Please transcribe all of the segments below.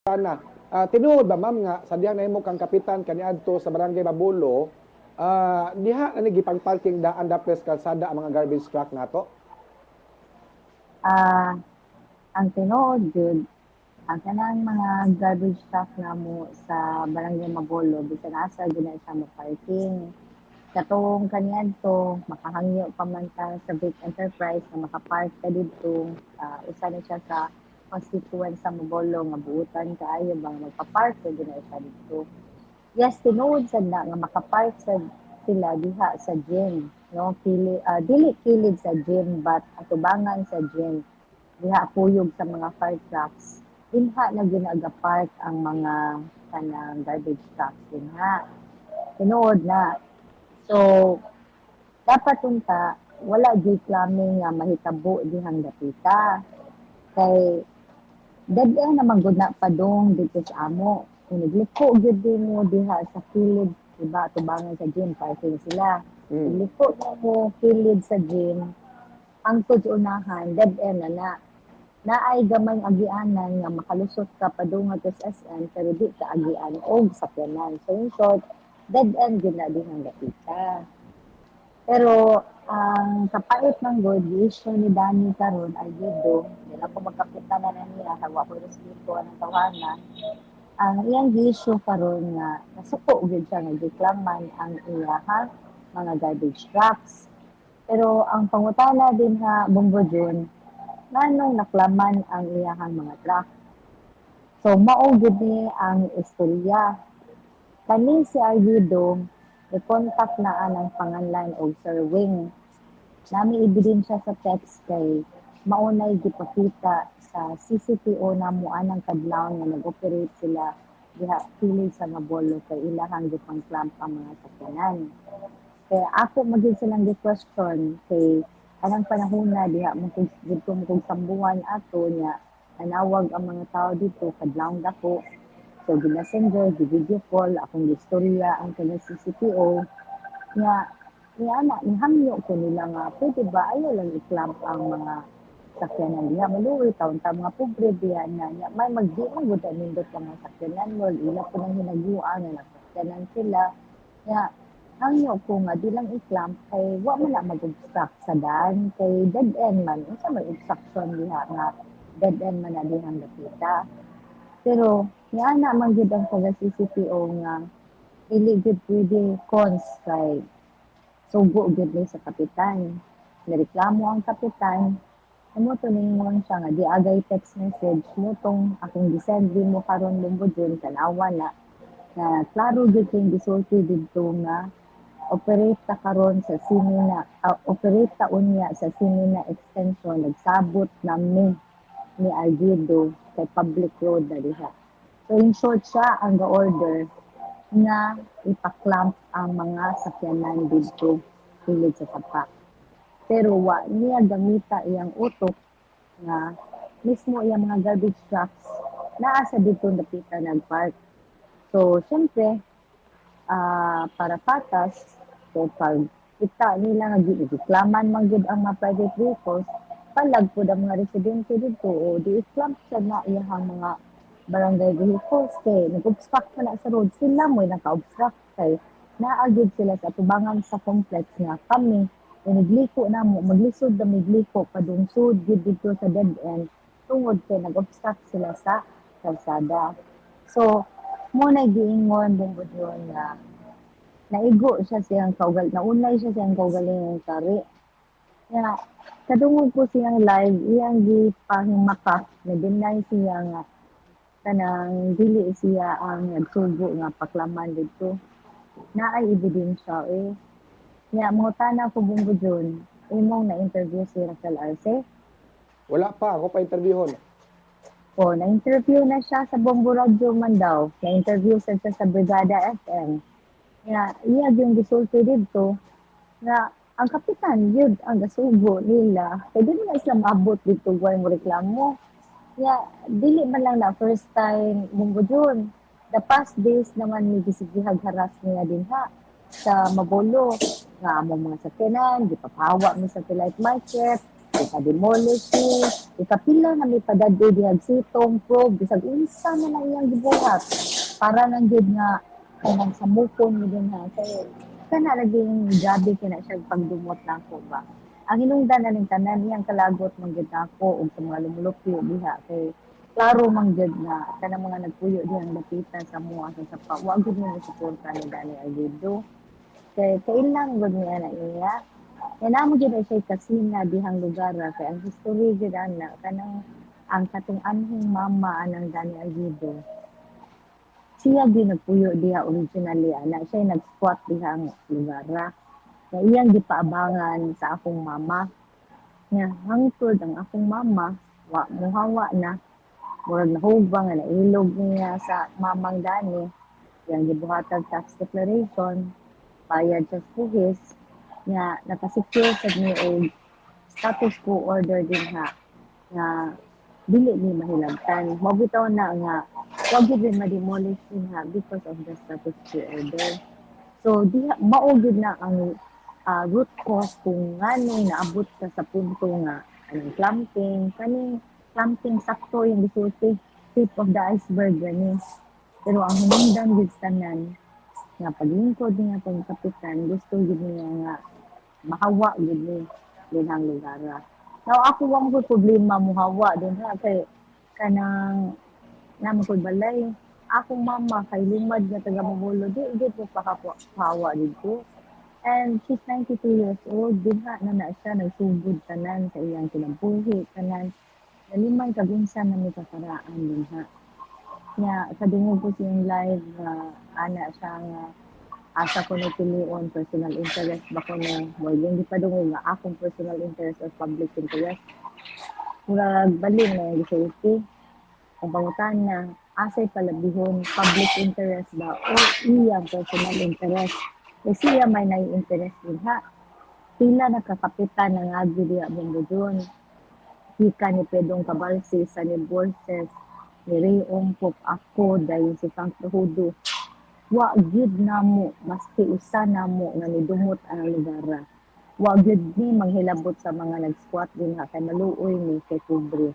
Sana. Tinuod ba ma'am nga sa diha nahimo kang kapitan kaniadto sa Barangay Babulo, diha na gipang-parking daan dapres kalsada ang mga garbage truck nato? Ah, ang tinuod jud, ang kanang mga garbage truck namo sa Barangay Magolo bisan asa gyud na siya mo-parking. Katong kaniadto makahangyo pa man ta sa Vic Enterprise na makapark ka didto, usa na siya sa constituent sa Magolo nga buutan kaayo bang magpa-park ka gyud na siya didto. Yes, tinuod sad na nga makapark sad sila diha sa gym, no? Dili kilid sa gym but atubangan sa gym diha puyog sa mga fire trucks. Dinha na ginagapark ang mga kanang garbage trucks dinha. Tinuod na. So, dapat unta wala gyud clamming nga mahitabo dihang dapita. Kay dead end naman gud na padong dito sa amo. Kung nagliko gyud din mo diha sa kilid, iba tubangan sa gym parking sila. Mm. Nagliko na mo kilid sa gym, angkod sa unahan, dead end na na. Naay gamay agianan nga makalusot ka padung sa SM pero di ka agian og sakyanan. So in short, dead end gyud na din ang dapita. Pero ang kapait ng good issue ni Danny karon ay dito, nila ko magkapitan na niya, hawa ko respeto ng tawanan. Ang iyang issue karon nga nasuko gyud siya nga giklaman ang iyahang mga garbage trucks. Pero ang pangutana din ha Bumbo June, nganong naklaman ang iyahang mga truck. So mao gyud ni ang istorya. Kani si Arvido, i-contact na ang pangalan og Sir Wing. Nami ebidensya sa text kay maunay gipakita sa CCTO na mo anang kadlaw nga nag-operate sila diha kilid sa Mabolo kay ilahang gipang clamp ang mga sakyanan. Kaya ako maging silang question kay anang panahon na diha mo dito mo sambuhan ato niya nanawag ang mga tao dito kadlawon dako. So, ginasender, video call, akong istorya, ang kanyang CCTO, nga ana, nihamyo ko nila nga, pwede ba, ayaw lang i-clamp ang mga sakyanan diha, maluwi, taon-taon mga pobre diya na, may magdiin, guda nindot ang mga sakyanan mo, ila po nang hinaguan, na sakyanan sila, nga, hangyo ko nga, di lang i-clamp, kay wa man lang mag-obstruct sa daan, kay dead end man, unsa may obstruction diha nga, dead end man na dihang dapita. Pero, nga na man gyud ang taga CCTO nga dili gyud pwede cons kay sugo gyud ni sa kapitan. Nireklamo ang kapitan, amo to ningon siya nga di agay text message mo tong akong gisend mo karon Bumbo June tanawa na klaro gyud kay gisulti didto nga operate ta karon sa Simina, operate ta unya sa Simina extension nagsabot na ni Algido kay public road na diha. So in short siya ang ga-order na ipaklamp ang mga sakyanan dito hilid sa sapa. Pero wa niya gamita iyang utok nga mismo iyang mga garbage trucks naa sa dito napita nagpark. So syempre para patas so pag kita nila nga giklaman man gid ang mga private vehicles palag po ang mga residente dito o di i-clamp sa na iyahang mga barangay vehicles kay nag-obstruct pa na sa road sila mo naka-obstruct kay naagid sila sa tubangan sa complex nga kami nagliko na mo maglisod na magliko padungsod gid dito sa dead end tungod kay nag-obstruct sila sa kalsada. So mo na giingon bungod yun nga naigo siya siyang kaugal naunay siya siyang kaugalingon kari nga kadungog ko siyang live iyang gipahimaka na deny siya nga kanang dili siya ang nagsugo nga paklaman dito naay ebidensya nga mangutana ko Bumbo June imong na-interview si Rafael Arce Wala pa, ako pa interviewon. o na-interview na siya sa Bombo Radio man daw na-interview siya sa Brigada FM nga iya yung gisulti dito nga ang kapitan yun ang gasugo nila kaya di mo na sila maabot dito guay mo reklamo ya dili man lang na first time Bumbo June the past days naman ni gisigihag haras niya din ha sa Mabolo nga among mga sakyanan gipapahawa mi sa Satellite Market ika-demolish ni, ikapila na may padado dihag sitong probe, bisag unsa na lang iyang gibuhat. Para lang gid nga, kanang samukon mo din ha. Kaya, kana naging grabe kina siya pagdumot na ako ba. Ang hinungdan na ning tanan iyang kalagot man gid ako ug sa mga lumulupyo diha kay klaro man gid na kanang mga nagpuyo dihang lapitan sa mua sa sapa wa gid mo suporta ni Dani Aguido kay kailan gud niya na iya kaya namo gid na siya kasina dihang lugar kay ang history gid ana kanang ang katong anhong mama anang Dani Aguido siya gid nagpuyo diha originally ana siya nag-squat dihang lugar na iyang gipaabangan sa akong mama nga hangtod ang akong mama wa muhawa na murag nahugba nga nailog niya sa mamang Dani yang gibuhatag tax declaration bayad sa buhis nga nakasecure sa ni og status quo order din ha nga dili ni mahilabtan mabitaw na nga wag gid ma-demolish din ha because of the status quo order so diha mao gid na ang root cause kung ngano naabot sa punto nga anong clumping kaning clumping sakto yung gisulti tip of the iceberg gani pero ang hinungdan gid tanan nga paglingkod niya pag kapitan gusto gid niya nga mahawa gid ni dinang lugar now ako wang ko problema muhawa din ha kay kanang namo ko balay akong mama kay lumad nga taga Bagulo di gid ko pakahawa dito. And she's 92 years old, diha na siya, nagsugod tanan sa iyang kinabuhi, tanan. Nalimay kabinsan na may kakaraan din ha. Nga, kadungog ko siyang live na ana siya nga asa ko na pilion, personal interest ba ko na, well, yung di pa dungog nga akong personal interest or public interest. Murag balin na yung gisulti. Ang pangutan na, asay palabihon, public interest ba o iyang personal interest. Kasi siya may nai-interest din ha. Pila nakakapitan ng agi diya Bungudon. Hika ni Pedong Cabalsi sa ni Borses, ni Ray Ongkop, ako, dahil si Frank Truhudo. Wa gid na mo, maski usa na mo nga nidumot ang lugar. Wa gid ni manghilabot sa mga nag-squat din ha, kay maluoy ni kay Kubre.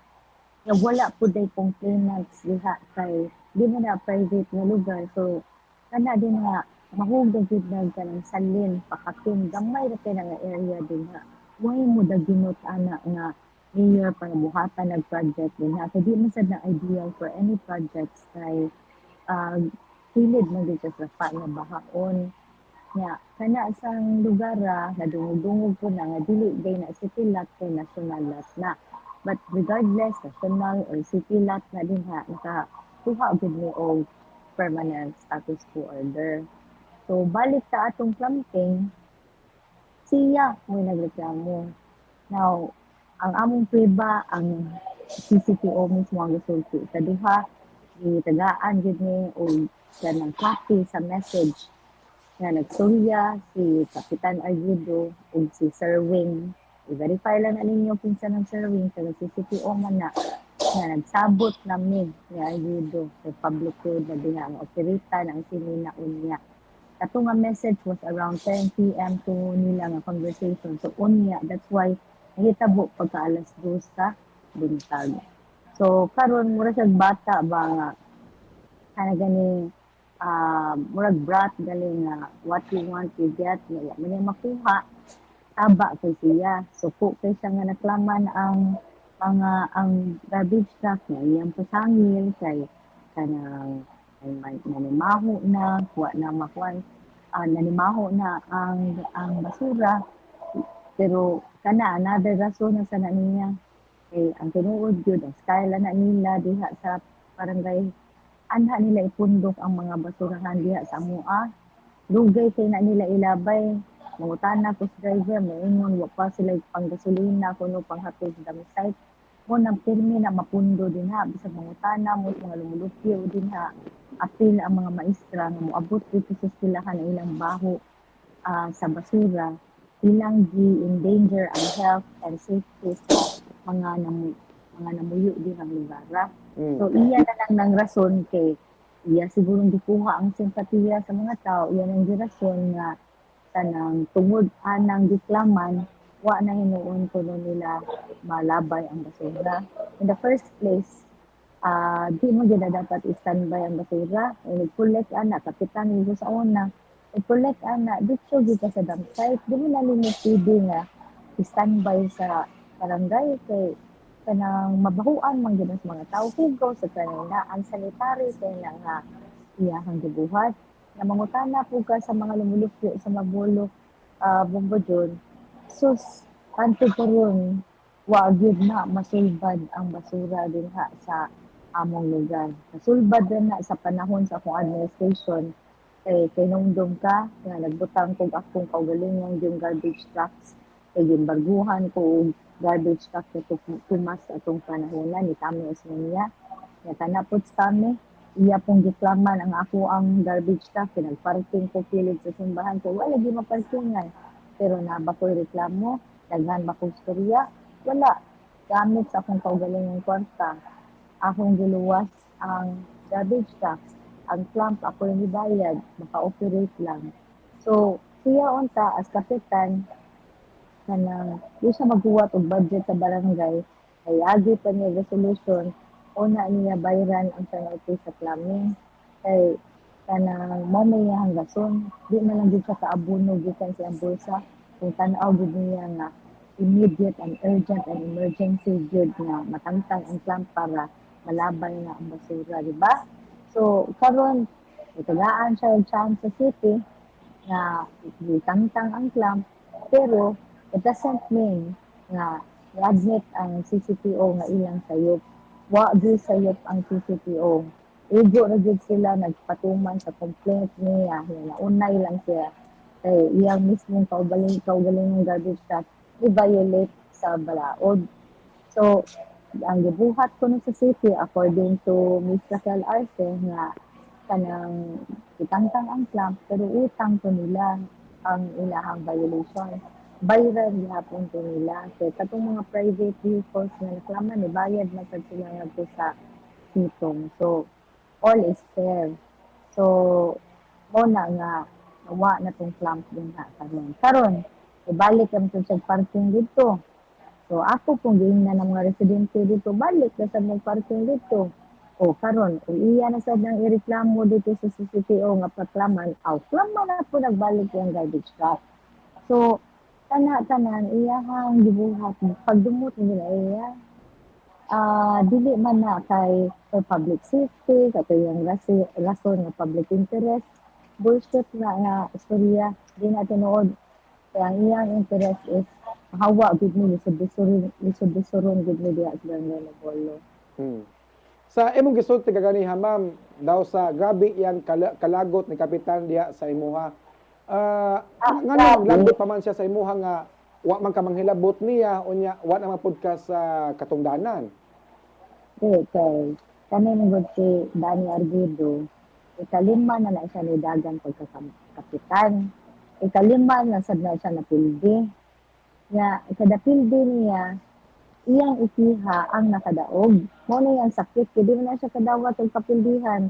Nga wala po day complainants diha kay di mo na private nga lugar. So, kana din nga, mahugdag gid na kanang salin pakating gamay ra kay nga area din ha way mo daginot ana nga mayor panabuhatan nag project din ha kay di man sad na ideal for any projects kay pilid man gid sa pa nga bahaon nya kana sang lugar na dungog po na nga dili gay na city lot kay national lot na but regardless national or city lot na din ha nakakuha gid ni og permanent status quo order. So, balik sa atong clumping, siya may nagreklamo. Now, ang among priba, ang CCTO mismo ang gisulti. Sa duha, itagaan gid ni o siya ng copy sa message na nagsulya si Kapitan Aguido o si Sir Wing. I-verify lang na ninyo pinsa ng Sir Wing sa CCTO man na nagsabot namin ni Aguido sa public road na diha ang operita ng sininaon niya. Kato nga message was around 10 p.m. to nila nga conversation. So, unya, that's why nahitabo pagka alas 2 sa buntag. So, karon mura siya bata ba nga, kana gani, murag brat galing nga, what you want, you get, nga man makuha, taba kay siya. So, po kay siya nga naklaman ang garbage truck na iyang pasangil kay kanang nanimaho na, kuha na makuha, nanimaho na ang basura. Pero kana another rason na sana niya kay ang tinuod yun, ang style na nila diha sa barangay, anha nila ipundok ang mga basurahan diha sa mua. Lugay kay na nila ilabay, mangutana ko sa driver, maingon, wa pa sila panggasolina, kuno panghatid sa dami site. Mo nang pirmi na mapundo din ha, bisag mangutana mo sa mga lumulupyo din ha. Apil ang mga maestra nga moabot dito sa eskwelahan ng ilang baho sa basura, ilang gi-endanger ang health and safety sa mga namuyo din ang lugar. So iya na lang ng rason kay iya siguro gikuha ang simpatiya sa mga tao, iya nang rason nga tanang tungod anang diklaman wa na hinuon kuno nila malabay ang basura. In the first place, di mo gina dapat i-standby ang basura. Nag-collect ana, kapitan nito sa una. Nag-collect ana, dito gid ka sa dump site. Di mo na limit pwede nga i-standby sa barangay kay kanang mabahuan man gid ang mga tao hugaw sa kanila unsanitary kay na nga iyahang gibuhat na mangutana po ka sa mga lumulupyo sa mabulok Bumbodyon. Sus, kanto karon wa gyud na masulbad ang basura dinha sa among lugar. Nasulbad din na sa panahon sa akong administration kay kinumdum ka nga nagbutang kog akong kaugalingon yung garbage trucks kay gimbarguhan ko og garbage truck na tumas atong panahonan ni Tami Osmeña. Nga tanapod sa Tami, iya pong giklaman ang ako ang garbage truck pinagparking ko kilid sa simbahan kay wala gyud maparkingan. Pero naba ko'y reklamo, daghan ba kong storya? Wala. Gamit sa akong kaugalingong kwarta, akong giluwas ang garbage trucks, ang clamp ako yung ibayad, maka-operate lang. So, siya unta as kapitan, kanang di siya magbuwat og budget sa barangay, kay agi pa niya resolution, una niya bayaran ang penalty sa plumbing, kay kanang mo may hanggason, di na lang gid siya kaabuno gikan sa bulsa, kung tan-aw gid niya nga immediate and urgent and emergency gyud nga matangtang ang clamp para malabay nga ang basura, di ba? So, karon itagaan siya yung chance sa city na itangtang ang clamp, pero it doesn't mean nga i-admit ang CCTO nga ilang sayop. Wa gyud sayop ang CCTO. Igo na gyud sila nagpatuman sa complaint niya na unay lang siya kay iyang mismong kaugaling ng garbage truck i-violate sa balaod. So, ang gibuhat ko nun sa city according to Ms. Raquel Arce nga kanang itangtang ang clamp pero utang to nila ang ilahang violation. Bayaran gihapon to nila. Kaya katong mga private vehicles na naklaman, bayad na sad sila ngadto sa sitong. So, all is fair. So, mo na nga nawa na tong clamp din na karon. Karon, ibalik ang sa parking dito. So, ako kung giingnan ng mga residente dito, balik na sa mong parking dito. O, karon, kung iya na sad nang ireklamo dito sa CCTO nga paklaman, klaman na po nagbalik yung garbage truck. So, tanan iyahang gibuhat pagdumot nila iya dili man na kay for public safety katong yung rason nga public interest bullshit nga istorya di na tinuod kaya ang iyang interest is hawa gud ni lisod-lisoron gud ni diha sa Barangay Mabolo. Sa imong gisulti kaganiha ma'am daw sa grabe yang kalagot ni kapitan diha sa imuha. Nga naglagot pa man siya sa imuha nga wa man ka manghilabot niya unya wa na mapud ka sa katungdanan. Okay. Kami nagod si Danny Arguido, ikalima na siya ni dagan pagkakapitan. Ikalima na sad na siya napildi. Ya, kada pildi niya, iyang ikiha ang nakadaog. Mo na yung sakit, hindi na siya kadawat og kapildihan.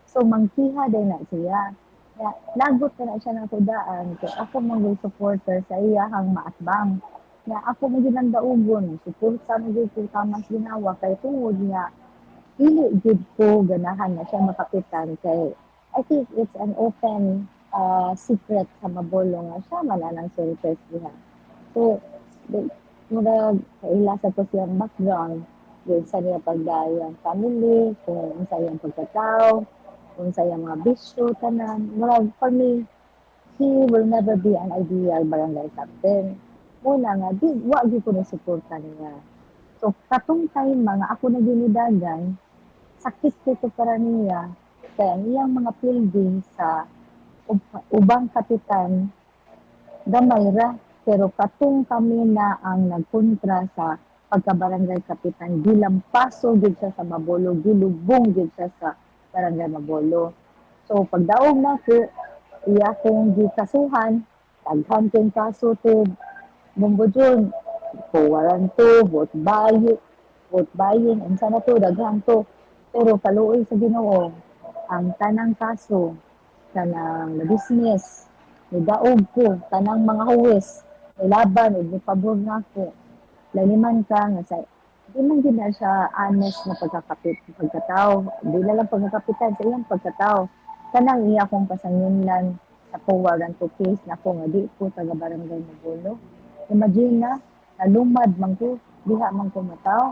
So, mangkiha din na siya. Ya, lagot na siya ng kudaan. Kaya ako mga supporter sa iyahang maatbang. Ya, ako mga ginandaugon. Suporta mga tamang ginawa. Kaya tungod niya, pili gid ko ganahan na siya makapitan. Kaya I think it's an open secret sa Mabolo nga siya mananang surface niya. So, mura kailasa ko siyang background. Yun sa niya pagdayang family, kung sa iyang pagkatao, kung sa iyang mga bisyo, tanan. Mura, for me, he will never be an ideal barangay captain. Muna nga, wag ko na suporta niya. So, katong time mga ako na ginidagan, sakit ko para niya, kaya ang iyang mga building sa ubang kapitan, gamay ra, pero katong kami na ang nagkontra sa pagkabarangay kapitan, gilampaso gid siya sa Mabolo, gilubong gid siya sa barangay Mabolo. So pagdaog na ko, iya kong gikasuhan, daghan kong kaso to Bumbodyon, kuwaran to, vote buying, ang sana to, daghan to. Pero kaluoy sa Ginoo, ang tanang kaso, tanang na business, nidaog ko, tanang mga huwes, may laban ug may pabor nga ako. Laliman ka nga sa di man gid na siya honest na pagkatao. Di na lang pagkakapitan sa iyang pagkatao. Kanang iya kong pasanginlan sa warrant to case na ko nga di ko taga barangay Magulo. Imagine na, nalumad man ko, diha man ko mataw.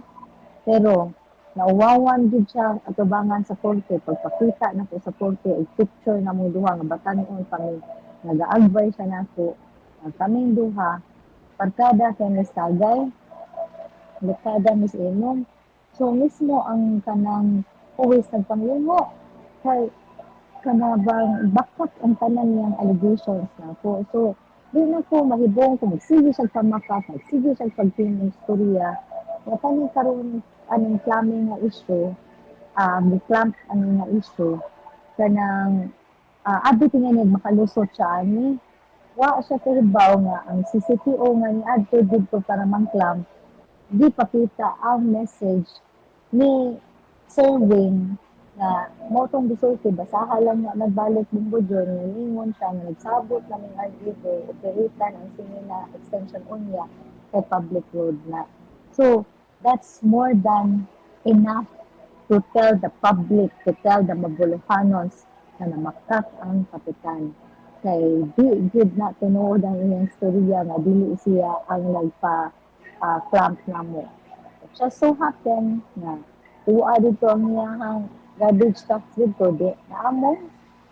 Pero nauwawan gid siya atubangan sa korte pagpakita na ko sa korte og picture na mo duha nga batan-on kami nag-advise siya nako nga kaming duha barkada kay Miss Tagay barkada Miss Imong so mismo ang kanang uwis nagpanglungo kay kanabang bakot ang tanan niyang allegations na ko so di na ko mahibong kung magsige siya pamakat magsige siya pagtingin istorya Watani karon anong clamming nga issue, mi-clamp ang nga issue, kanang abi tingin makalusot siya ani. Wa siya kahibaw nga ang CCTO nga ni adto dito para mang-clamp, di pakita ang message ni Sir Wing na motong gisulti basaha lang nga nagbalik bunggo dyon nga ningon siya nga nagsabot na ng REV operatan ang singina extension unya kay public road na. So, that's more than enough to tell the public, to tell the Mabuluhanos na namakak ang kapitan. Kay di gid na tinuod ang iyang storya nga dili siya ang nagpa-clamp na mo. It just so happen na tuwa dito ang iyang garbage trucks dito, di na amo,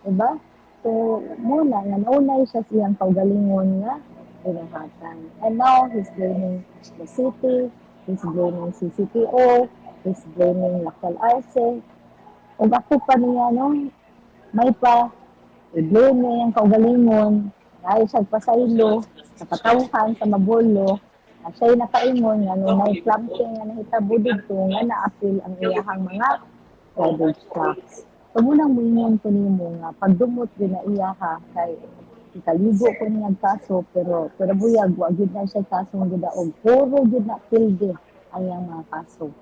diba? So, muna, nga naunay siya siyang kaugalingon nga binahatan. And now, he's blaming the city, he's blaming CCTO, he's blaming Lakal Arce. Ug ako pa niya, no, may pa, i-blame niya yung kaugalingon, dahil siya pasaylo, sa katawhan, sa mabulo, na siya'y nakaingon, nga nung may clumping nga nahitabo dito, nga na-appeal ang iyahang mga garbage trucks. So, munang muingon ko nimo nga, pagdumot yun na iyaha, kay ikaligo ko niya kaso pero buyag wa gyud na siya kaso nga og puro gyud na pilde ang iyang mga kaso.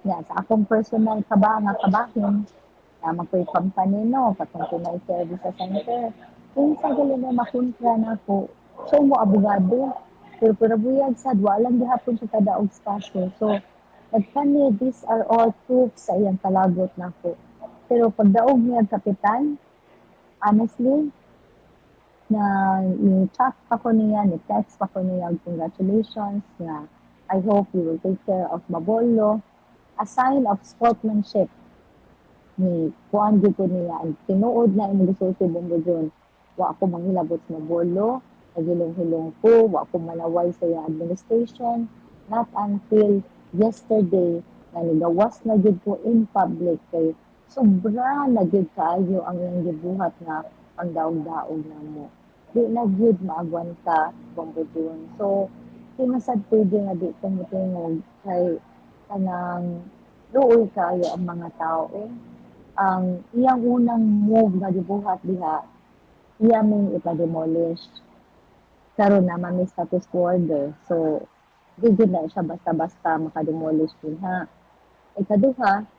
Ya sa akong personal kabahin na magkoy company no katong tunay service sa center. Kung sa gali na makontra na ko, siya mo abogado. Pero buyag sad walang gihapon siya kada og kaso. So nagkani these are all proofs sa iyang kalagot nako. Pero pagdaog niya kapitan, honestly, na ni-chat pa ko niya, ni-text pa ko niya, congratulations, na I hope you will take care of Mabolo. A sign of sportsmanship ni Juan Gito niya, ang tinuod na imilusulti bumbo dyan. Wa ako manghilabot sa Mabolo, nagilong-hilong ko, wa ako manaway sa yung administration, not until yesterday, na nigawas na gid ko in public, kay sobra na gid kaayo ang iyang gibuhat nga ang daog-daog na mo. Di na gyud maagwanta banggo dun. So, di masad pwede nga di tumutingog kay kanang luoy kayo ang mga tao eh. Ang iyang unang move na gibuhat diha, iya ming ipa-demolish. Karon na may status order. So, di gyud na siya basta-basta makademolish din ha. Ikaduha,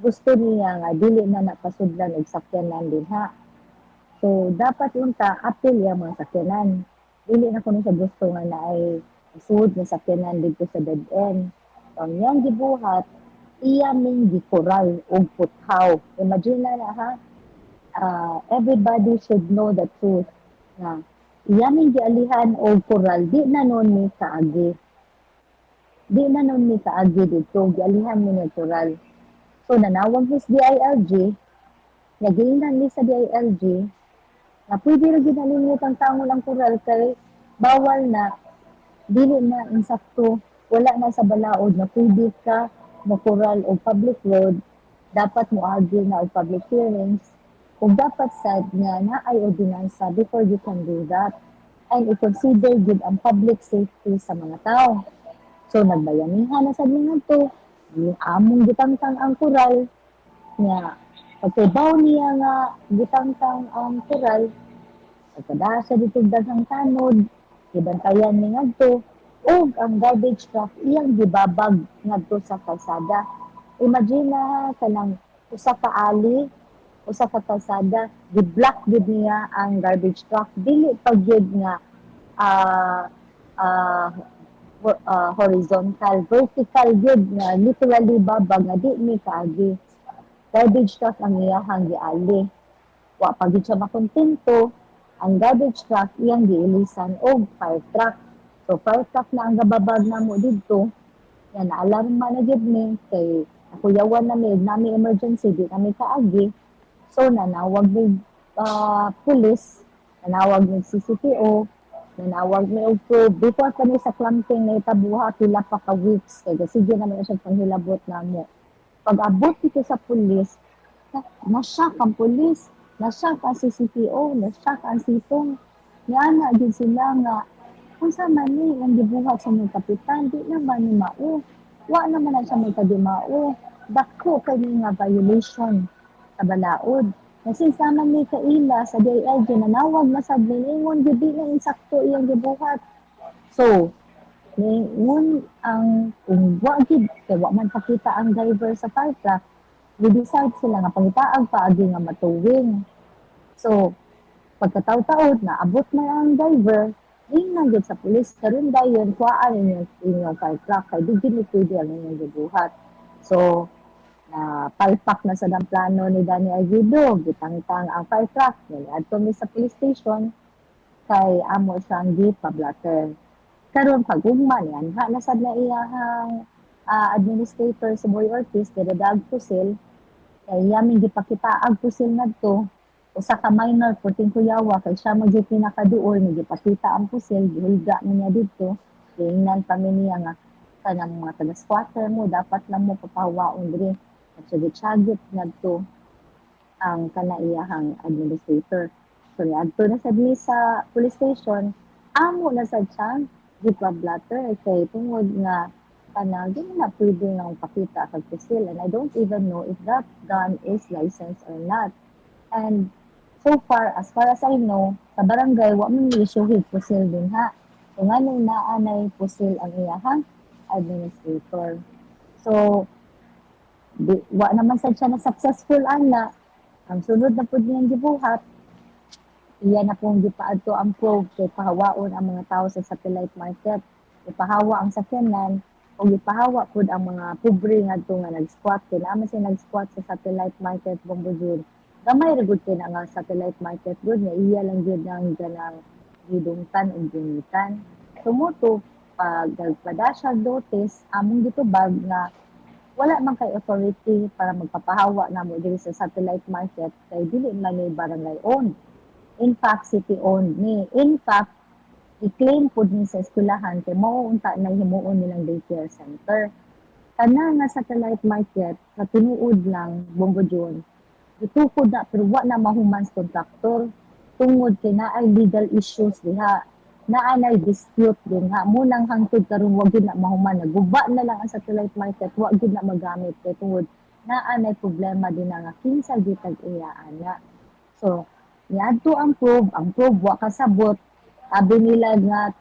gusto niya nga dili na napasudlan og sakyanan din ha. So, dapat unta, apil yung mga sakyanan. Dili na ko siya gusto nga na ay suod na sakyanan dito sa dead end. So, ang yung gibuhat, iya ming gikoral o puthaw. Imagine na ha, everybody should know the truth na iya ming gialihan o koral, di na nun ni kaagi. Di na nun ni kaagi dito, gialihan mi ni koral. So, nanawag his DILG, nagiinan ni sa DILG, na pwede rin ginalimit ang tangon ang koral kay bawal na, dili na insakto, wala na sa balaod na pwede ka mo koral o public road, dapat mo argue na o public hearings, kung dapat sad nga na ay ordinansa before you can do that. And i-consider good ang public safety sa mga tao. So, nagbayanihan na sa mga to, among gitangtang ang koral, nga pagkaibaw niya nga gitangtang ang koral, pagkada siya dito daghang tanod, ibantayan ni ngadto, o ang garbage truck iyang gibabag ngadto sa kalsada. Imagine na kanang usa ka ali, usa ka kalsada, gi-block gid niya ang garbage truck, dili pag gyud nga horizontal, vertical yun nga literally babag nga di mi kaagi. Garbage truck ang iyahang giali. Wa pa gid siya makontento, ang garbage truck iyang giilisan og fire truck. So fire truck na ang gababag namo didto. Yan alarma na gid mi kay nakuyawan na nami emergency di kami kaagi. So nanawag mi pulis, nanawag mi CCTO, nanawag mi og probe. Before kami sa clamping na itabuha pila pa ka weeks kay sige naman siya panghilabot namo. Pag-abot dito sa pulis, na-shock ang pulis, na-shock ang CCTO, na-shock ang sitong. Niana din sila nga, kung sa mani, ang gibuhat sa mga kapitan, di naman ni Mao. Wa naman na siya may kadimao. Dako kay nga violation sa balaod. Kasi sa man ni kaila sa DILG, nanawag na sa bilingon, di na insakto iyang gibuhat. So, ngun ang kung wa gid kay wa man pakita ang driver sa fire truck, we-decide sila nga pangitaag paagi nga matuwing. So, pagkataw-taod na abot na ang driver, ingnan gid sa pulis karon dayon kuhaan inyong fire truck kay di gid pwede ang inyong gibuhat. So, na palpak na sa plano ni Danny Aguido, gitangtang ang fire truck, niadto mi sa police station kay amo siyang gipablatter. Karon pag-ugma niyan, na sad na iyahang administrator si Boy Ortiz, diredag pusil, kay yamin gipakitaag pusil ngadto, usa ka minor, 14 kuyawa, kay siya mo pinakaduol, nagipakita ang pusil, gihulga niya dito, tingnan pa niya nga, kanang mga taga-squatter mo, dapat lang mo papawaon diri, at sigit-sagit ngadto ang kanaiyahang administrator. So, niadto na sad ni sa police station, amo na sad siya, gipablatter kay tungod nga kanang di na pwede nga pakita kag pusil, and I don't even know if that gun is licensed or not. And so far as I know, sa barangay wa man issue pusil din ha. So nganong naanay pusil ang iyahang administrator. So wa naman sad siya na successful ana. Ang sunod na pud niyang gibuhat, iya na pong gipaadto ang probe kay pahawaon ang mga tao sa satellite market. Ipahawa ang sakyanan o ipahawa pud ang mga pobre ngadto nga nag-squat kay naman sila nag-squat sa satellite market Bombojud. Gamay ra gud kay nga satellite market gud nga iya lang gid ang ganang gidungtan ug gunitan. Sumuto pag nagpadasya notice among gitubag nga wala man kay authority para magpapahawa namo diri sa satellite market kay dili man ni barangay owned. In fact, city-owned ni. In fact, i-claim po din sa eskwelahan kay mauunta na himuon nilang daycare center. Kana nga satellite market, sa tinuod lang, Bombojud, itukod na, pero wa na mahumans kontraktor. Tungod kay na ay legal issues diha. Na ay dispute din ha. Munang hangtod karon wag gid na mahuman. Naguba na lang ang satellite market, wag gid na magamit kay tungod na ay problema din nga kinsa gitag iya ana. So, niadto ang probe wa kasabot, abi nila nga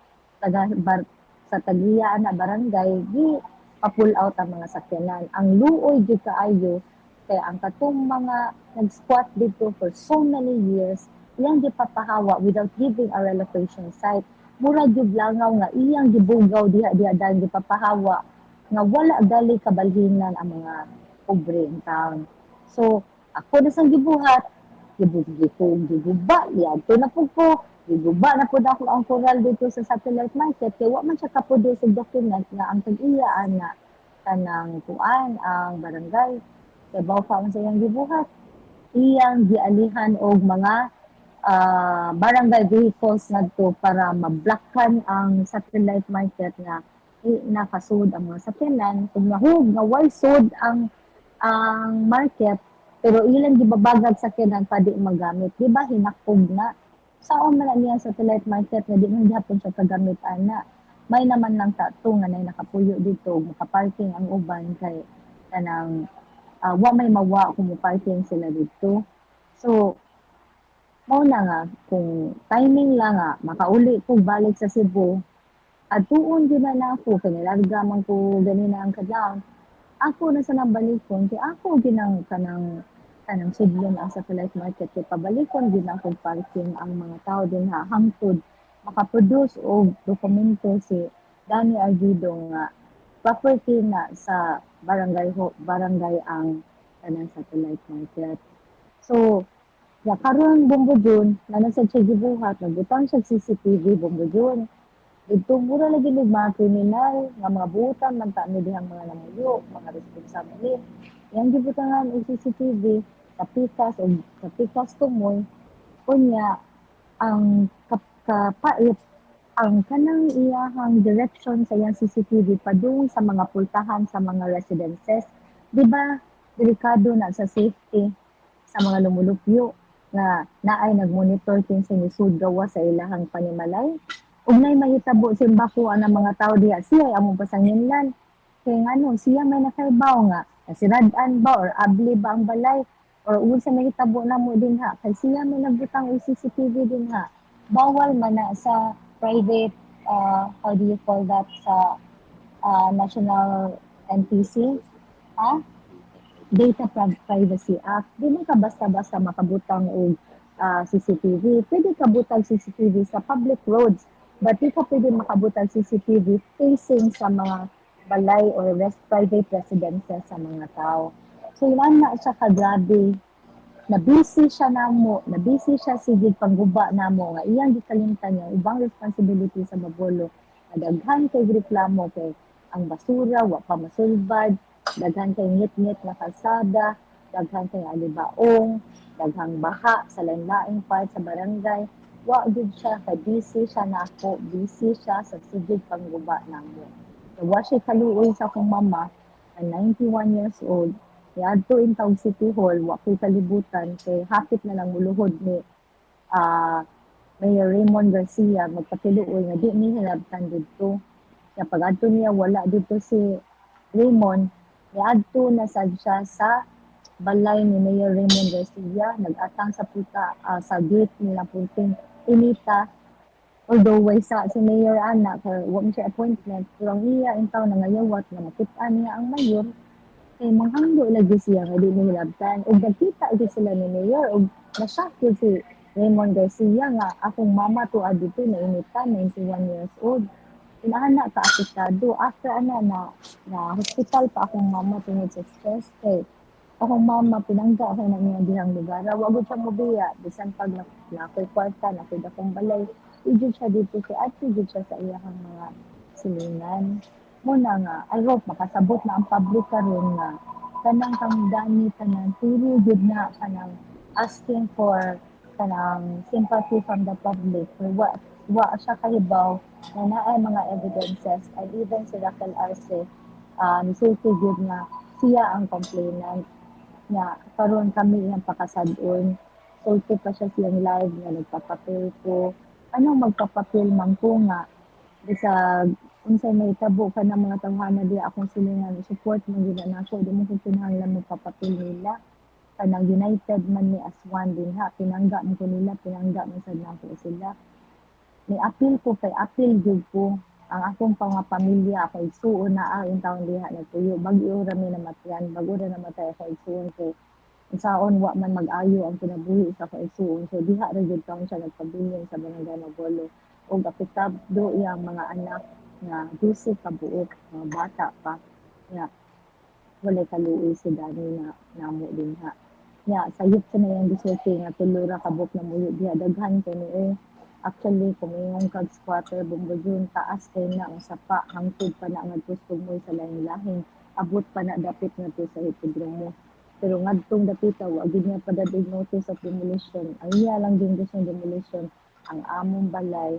sa tagiyaan na barangay, di pa-pull out ang mga sakyanan. Ang luoy di kaayo, kaya ang katong mga nag-squat dito for so many years, iyang gipapahawa without giving a relocation site. Mura gyud langaw nga iyang gibugaw diha dahil gipapahawa nga wala gali kabalhinan ang mga pobre in town. So, ako na sang gibuhat, giguba, yadto na po ko, giguba na po ako ang coral dito sa satellite market, kaya wa man siya kapudo sa document nga ang tag-iyaan na kanang kuan ang barangay. Kaya bawa pa man sa iyang gibuhat, iyang gialihan og mga barangay vehicles ngadto para mablockan ang satellite market nga nakasud ang mga sakyanan. Kung nahug nga why sud ang market, pero ilang gibabagag sa kinan pa di magamit. Di ba hinakog na? Saan man niya sa satellite market na di man gihapon siya kagamit ana. May naman lang tato nga na nakapuyo dito, makaparking ang uban kay kanang wa may mawa kung parking sila dito. So, mao na nga, kung timing lang nga, makauli ko balik sa Cebu, at tuon din na ako, kaya nilarga man ko ganina ang kadlaw, ako na sa nabalikon, kaya ako ginang kanang sudlon ang satellite market, kaya pabalikon din akong parking ang mga tao din ha, hangtod, makaproduce og dokumento si Danny Arguido nga property na sa barangay ang tanang satellite market. So, karon Bombo June, na nasa siya gibuhat, nagbutang siya CCTV Bombo June. Dito mura lagi ng mga kriminal, nga mga butan, man ta ni dihang mga namuyo, mga responsable. Yang gibutangan og CCTV, sa pikas tumoy, kunya, ang kapait, ang kanang iyahang direction sa iyang CCTV padung sa mga pultahan sa mga residences, di ba delikado na sa safety sa mga lumulupyo nga naay nagmonitor kinsa ni gawa sa ilahang panimalay. Ug nay mahitabo simbako ang mga tao diha siya ay among pasanginlan. Kay ngano siya may nakaibaw nga nasirad-an ba or abli ba ang balay or unsa mahitabo namo dinha kay siya may nagbutang og CCTV dinha. Bawal man na sa private how do you call that sa National NPC, ha? Data Privacy Act. Dili ka basta-basta makabutang og CCTV. Pwede ka butang CCTV sa public roads, but di ka pwede makabutang CCTV facing sa mga balay or private residences sa mga tao. So, ilan na siya kagrabe. Na-busy siya namo, na-busy siya sigig pangguba namo nga iyang gikalimtan niya ubang responsibility sa Babolo. Daghan kay reklamo kay ang basura wa pa masulbad, daghan kay ngit-ngit na kalsada, daghan kay alibaong, daghang baha sa lain-laing part sa barangay. Wa gid siya kay busy siya nako, busy siya sa sigig pangguba namo. So, wa siya kaluoy sa akong mama, na 91 years old, niadto in Taog City Hall, wa ko'y kalibutan, kay hapit na lang muluhod ni Mayor Raymond Garcia, magpatiluoy nga di ni hinabtan dito. Kaya pag adto niya, wala dito si Raymond, niadto na sad siya sa balay ni Mayor Raymond Garcia, nag-atang sa puta, sa gate nila punting inita. Although way sa si Mayor Ana, kaya wag siya appointment, pero ang iya intaw na ngayawat na makitaan niya ang mayor, kay manghanggo lagi siya nga di nihilabtan. Ug nagkita gid sila ni Mayor ug na-shock gid si Raymond Garcia nga akong mama to dito na initan, 91 years old. Inahana ka apektado. After na hospital pa akong mama tungod sa stress kay akong mama pinangga ako na niya dihang lugar. Wag siya mobiya bisan pag nakoy kwarta, nakoy akong balay. Ijud siya dito kay at ijud siya sa iyang mga silingan. Muna nga, I hope makasabot na ang public karon nga kanang kamdani kanang turo gud na kanang asking for kanang sympathy from the public for wa siya kahibaw na naay mga evidences and even si Raquel Arce nisulti gud na siya ang complainant nga karon kami iyang pakasad-on. Sulti pa siya siyang live nga nagpapapil ko magpapapil man ko nga bisag unsay may tabo ka ng mga tawhana di akong silingan support man gid nako di mo ko kinahanglan magpapapil nila kanang united man ni as one din ha pinangga man ko nila pinangga man sad nako sila ni apil ko kay apil gyud ko ang akong mga pamilya ako igsuon na ang taon diha nagtuyo bag-o ra mi namatyan bag-o ra namatay ako igsuon kay unsaon wa man mag-ayo ang kinabuhi sa kaigsuon so diha ra gyud taon siya nagpabilin sa barangay Magolo ug apektado iyang mga anak nga 12 ka buok mga bata pa nga wala kaluoy si Dani na namo din ha nga sayop sa na yung gisulti nga tulo ra ka buok na muyo diha daghan kay ni actually kumingon kag squatter Bombo June taas kay na ang sapa hangtod pa na nga gusto mo sa lain-lain abot pa na dapit na to sa hipodromo pero ngadtong dapita wa gid niya padadig notice of demolition ang iya lang din gusto demolition ang among balay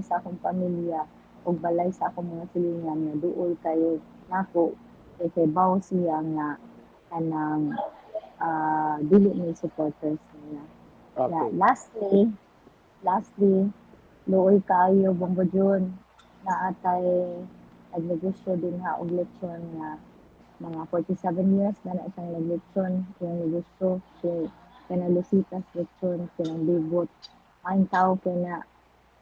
sa akong pamilya ug balay sa akong mga silingan nga duol kayo nako kay bawo siya nga kanang dili ni supporters niya. Okay. Lastly, luoy kayo Bombo June na atay nagnegosyo din ha og lechon nga mga 47 years na siyang naglechon yung negosyo si Lucitas lechon kinang libot ang tao kay na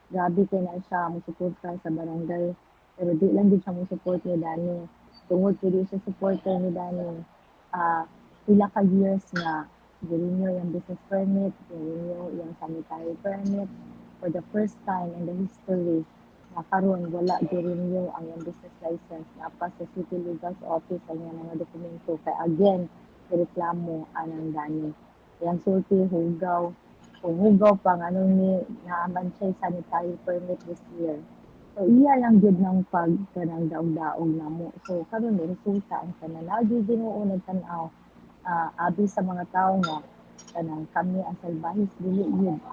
grabe kay na siya musuporta sa barangay pero di lang din siya musuport ni Dani tungod kay di siya supporter ni Dani pila ka years nga girenew yung business permit girenew yung sanitary permit for the first time in the history na karon wala di-renew ang iyang business license na pa sa City Legal Office ang iyang mga dokumento kay again reklamo anang gani yang sulti hugaw kung hugaw pa nga nung ni naaman siya sanitary permit this year. So iya lang gid ng pag kanang daog-daog namo. So karon ni resulta ang tanan lagi Ginoo nagtan-aw abi sa mga tawo nga kanang kami ang salbahis dili gid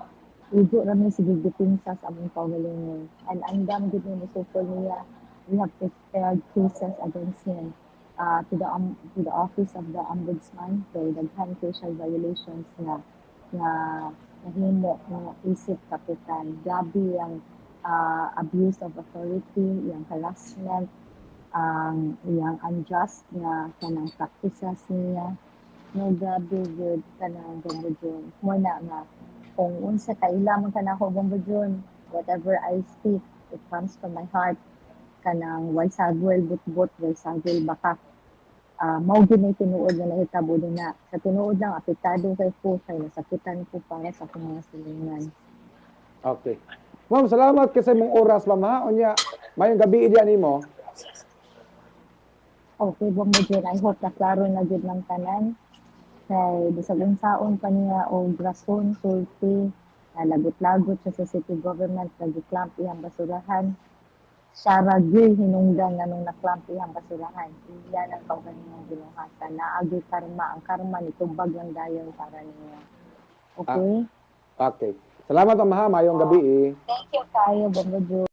ugo ra mi sige depensa sa among kaugalingon and andam gid ni musukol niya we have prepared cases against him to the office of the ombudsman kay daghan social violations na nahimo nga isip kapitan grabe ang abuse of authority yang harassment ang yang unjust na kanang practices niya no grabe gud kanang gambudyon mo na nga kung unsa kaila man kanako gambudyon whatever I speak it comes from my heart kanang way sagwel butbot way sagwel bakak mao gyud may tinuod nga nahitabo na sa tinuod lang apektado kay po kay nasakitan ko para sa akong mga silingan. Okay. Ma'am, salamat kasi mong oras, ma'am, ha? Unya, mayong gabi diyan nimo. Okay, Bambudyon, I hope na klaro na gyud ng tanan kay bisag unsaon pa niya o rason sulti lagot-lagot siya sa city government nag-clamp iyang basurahan siya ra gyud hinungdan nga nung na-clamp iyang basurahan iyan ang kaugalingon ginuhatan naagi karma ang karma nitubag lang dayon para niya okay Okay. Salamat, ma'am, ha? Mayong gabi. thank you kayo Bambudyon.